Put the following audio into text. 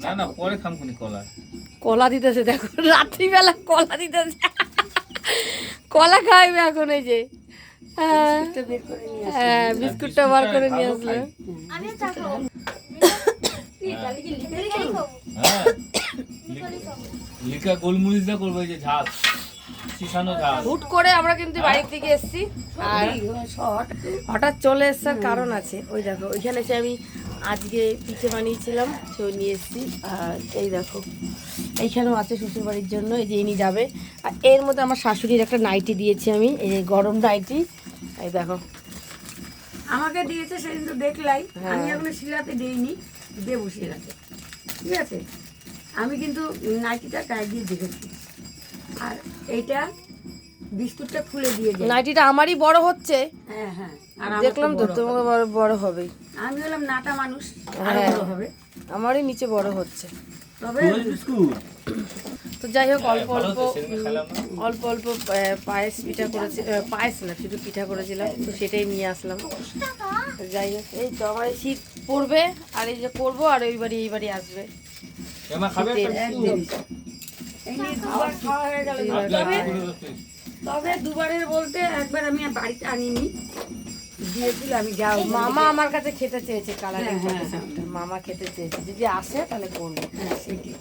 না না পরে খামখুনি কলা। কলা দিতেছে দেখো, রাত্রিবেলা কলা দিতেছে। কলা খাইবে এখন এই যে। হ্যাঁ হ্যাঁ, বিস্কুটটা বার করে নিয়ে আসলো। হ্যাঁ লিকা গোলমরিচ দা করবো, এই যে ঝাল, শিশানো ঝাল। হুট করে আমরা কিন্তু বাড়ির থেকে এসেছি, আর হঠাৎ চলে এসার কারণ আছে। ওই দেখো ওইখানে এসে আমি আজকে পিঠে বানিয়েছিলাম, সেও নিয়ে এসেছি। আর এই দেখো এইখানেও আছে শ্বশুরবাড়ির জন্য, এই যে ইনি যাবে। আর এর মধ্যে আমার শাশুড়ির একটা নাইটি দিয়েছি আমি, এই যে গরম নাইটি, এই দেখো আমাকে দিয়েছে সেদিন তো দেখলাই। আমি এখনো শিলাতে দিইনি, দেবো শিলাতে, ঠিক আছে। আমি কিন্তু নাইটিটা গায়ে দিয়ে দেখেছি, আর এইটা বিস্কুটটা খুলে দিয়ে যাই। নাইটিটা আমারই বড় হচ্ছে, হ্যাঁ হ্যাঁ, আর দেখলাম তো তোমার বড় বড় হবেই। আমি হলাম নাটা মানুষ, হ্যাঁ বড় হবে। আমারই নিচে বড় হচ্ছে। তবে বিস্কুট তো যাই হোক, অল্প ভালো অল্প তো, সেদিন খেলাম না। অল্প অল্প পায়েস পিঠা করেছি, পায়েস না শুধু পিঠা করেছিলাম, তো সেটাই নিয়ে আসলাম। তো যাই হোক, এই তো আমার এই শীত পড়বে, আর এই যে করবো, আর ওই বাড়ি এই বাড়ি আসবে। এমা খাবে একটা শীতের বিস্কুট? এই নিয়ে দুবার খাওয়া হয়ে গেল। তবে দুবারের বলতে একবার আমি বাড়িতে আনিনি, দিয়েছিল, আমি যাও মামা আমার কাছে খেতে চেয়েছে কালারিং, হ্যাঁ, হ্যাঁ, মামা খেতে চেয়েছে, যদি আসে তাহলে করবো। হ্যাঁ সেটি।